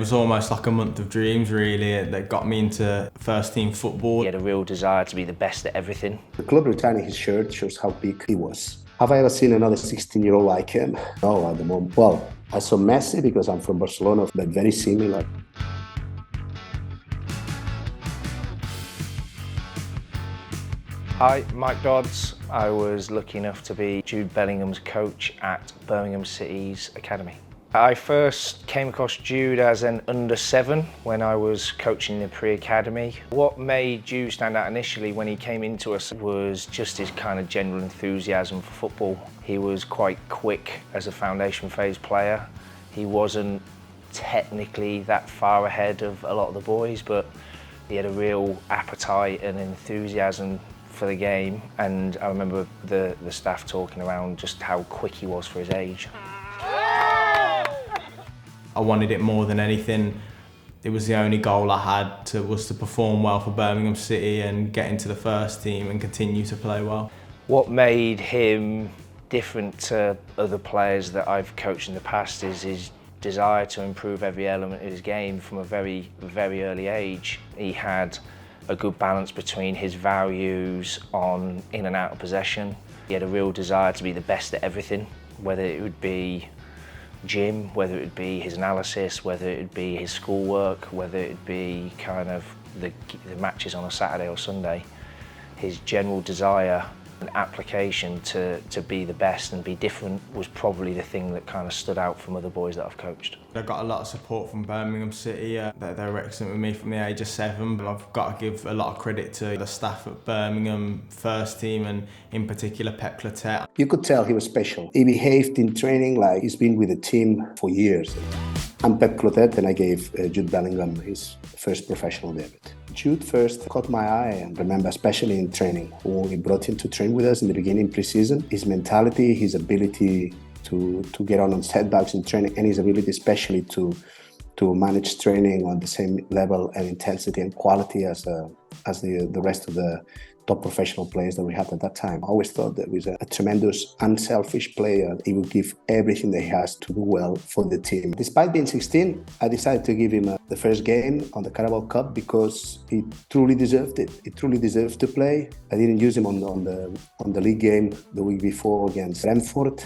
was almost like a month of dreams really that got me into first team football. He had a real desire to be the best at everything. The club returning his shirt shows how big he was. Have I ever seen another 16-year-old like him? No, at the moment. Well, I saw Messi because I'm from Barcelona, but very similar. Hi, Mike Dodds. I was lucky enough to be Jude Bellingham's coach at Birmingham City's Academy. I first came across Jude as an under-7 when I was coaching the pre-academy. What made Jude stand out initially when he came into us was just his kind of general enthusiasm for football. He was quite quick as a foundation phase player. He wasn't technically that far ahead of a lot of the boys, but he had a real appetite and enthusiasm for the game, and I remember the staff talking around just how quick he was for his age. I wanted it more than anything. It was the only goal I had was to perform well for Birmingham City and get into the first team and continue to play well. What made him different to other players that I've coached in the past is his desire to improve every element of his game from a very, very early age. He had a good balance between his values on in and out of possession. He had a real desire to be the best at everything, whether it would be gym, whether it would be his analysis, whether it would be his schoolwork, whether it would be kind of the matches on a Saturday or Sunday. His general desire and application to be the best and be different was probably the thing that kind of stood out from other boys that I've coached. I got a lot of support from Birmingham City. They were excellent with me from the age of 7, but I've got to give a lot of credit to the staff at Birmingham first team and in particular Pep Clotet. You could tell he was special. He behaved in training like he's been with the team for years. I'm Pep Clotet and I gave Jude Bellingham his first professional debut. Jude first caught my eye and remember especially in training. When we brought him to train with us in the beginning pre-season, his mentality, his ability to get on setbacks in training and his ability especially to manage training on the same level and intensity and quality as the rest of the top professional players that we had at that time. I always thought that he was a tremendous, unselfish player. He would give everything that he has to do well for the team. Despite being 16, I decided to give him the first game on the Carabao Cup because he truly deserved it. He truly deserved to play. I didn't use him on the league game the week before against Brentford.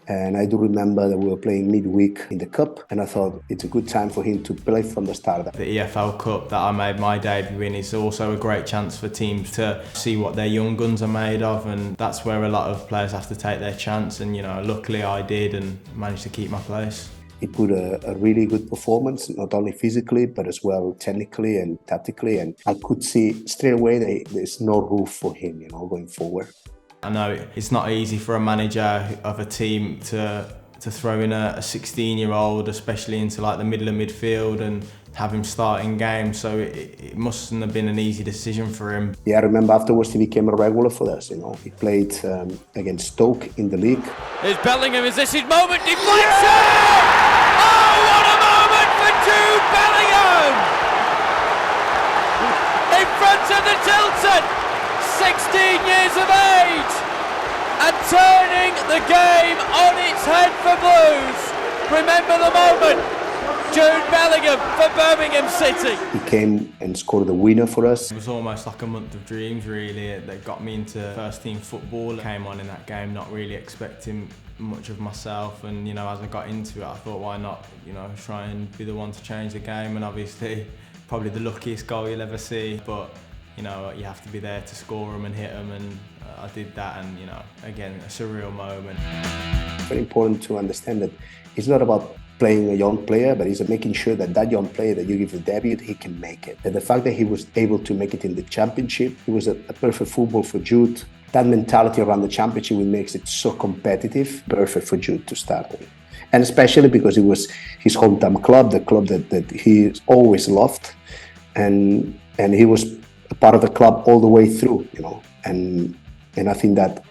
And I do remember that we were playing midweek in the Cup, and I thought it's a good time for him to play from the start. The EFL Cup that I made my debut in is also a great chance for teams to see what their young guns are made of, and that's where a lot of players have to take their chance, and luckily I did and managed to keep my place. He put a really good performance, not only physically, but as well technically and tactically, and I could see straight away that there's no roof for him, going forward. I know it's not easy for a manager of a team to throw in a 16-year-old, especially into like the middle of midfield and have him starting games, so it mustn't have been an easy decision for him. Yeah, I remember afterwards he became a regular for us, He played against Stoke in the league. Here's Bellingham, is this his moment? Deflection! Oh, what a moment for Jude Bellingham! In front of the Tilton! 16 years of age and turning the game on its head for Blues. Remember the moment, Jude Bellingham for Birmingham City. He came and scored the winner for us. It was almost like a month of dreams really that got me into first team football. I came on in that game not really expecting much of myself, and as I got into it I thought why not try and be the one to change the game, and obviously probably the luckiest goal you'll ever see, but you have to be there to score them and hit them, and I did that, and again, a surreal moment. It's very important to understand that it's not about playing a young player, but it's making sure that young player that you give the debut, he can make it. And the fact that he was able to make it in the championship, it was a perfect football for Jude. That mentality around the championship makes it so competitive, perfect for Jude to start with. And especially because it was his hometown club, the club that he always loved, and he was a part of the club all the way through, and I think that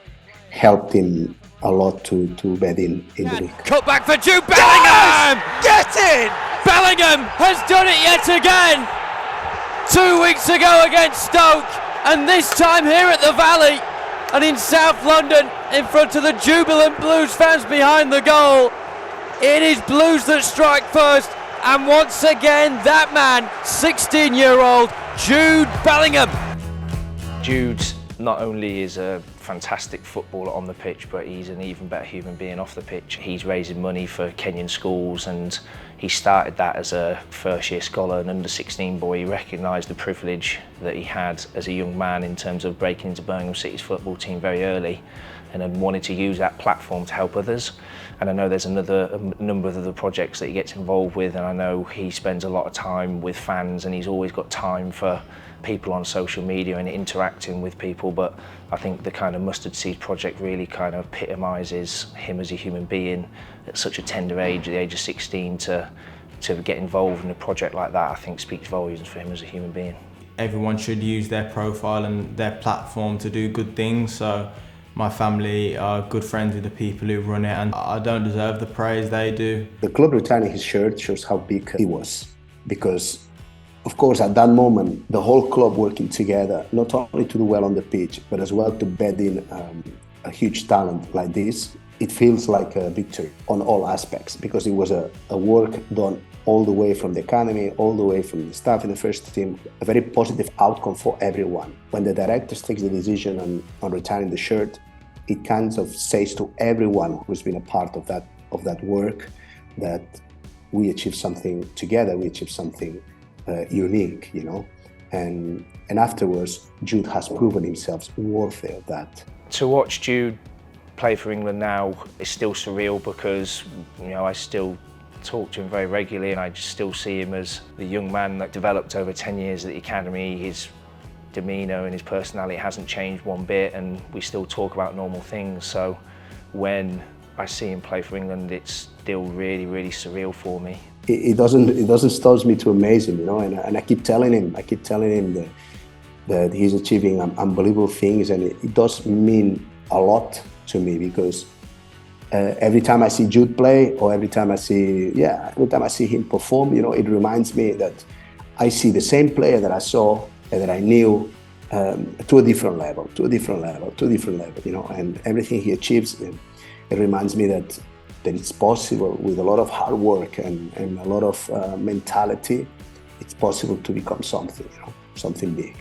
helped him a lot to bed in the league. Cut back for Jude Bellingham! Get in! Bellingham has done it yet again! 2 weeks ago against Stoke, and this time here at the Valley, and in South London, in front of the jubilant Blues fans behind the goal. It is Blues that strike first, And once again, that man, 16-year-old Jude Bellingham. Jude not only is a fantastic footballer on the pitch, but he's an even better human being off the pitch. He's raising money for Kenyan schools, and he started that as a first-year scholar, an under-16 boy. He recognised the privilege that he had as a young man in terms of breaking into Birmingham City's football team very early, and then wanted to use that platform to help others. And I know there's a number of other projects that he gets involved with, and I know he spends a lot of time with fans, and he's always got time for people on social media and interacting with people. But I think the kind of Mustard Seed project really kind of epitomises him as a human being at such a tender age, at the age of 16, to get involved in a project like that, I think speaks volumes for him as a human being. Everyone should use their profile and their platform to do good things. So my family are good friends with the people who run it, and I don't deserve the praise they do. The club returning his shirt shows how big he was, because of course at that moment the whole club working together, not only to do well on the pitch but as well to bed in a huge talent like this, it feels like a victory on all aspects, because it was a work done all the way from the academy, all the way from the staff in the first team, a very positive outcome for everyone. When the directors takes the decision on retiring the shirt, it kind of says to everyone who's been a part of that work that we achieved something together, we achieved something unique, you know. And afterwards, Jude has proven himself worthy of that. To watch Jude play for England now is still surreal, because I still talk to him very regularly, and I just still see him as the young man that developed over 10 years at the academy. His demeanour and his personality hasn't changed one bit, and we still talk about normal things. So when I see him play for England, it's still really, really surreal for me. It doesn't stop me to amaze him, and I keep telling him that he's achieving unbelievable things, and it does mean a lot to me, because every time I see Jude play, or every time I see him perform, it reminds me that I see the same player that I saw and that I knew to a different level, and everything he achieves, it reminds me that it's possible with a lot of hard work and a lot of mentality. It's possible to become something, something big.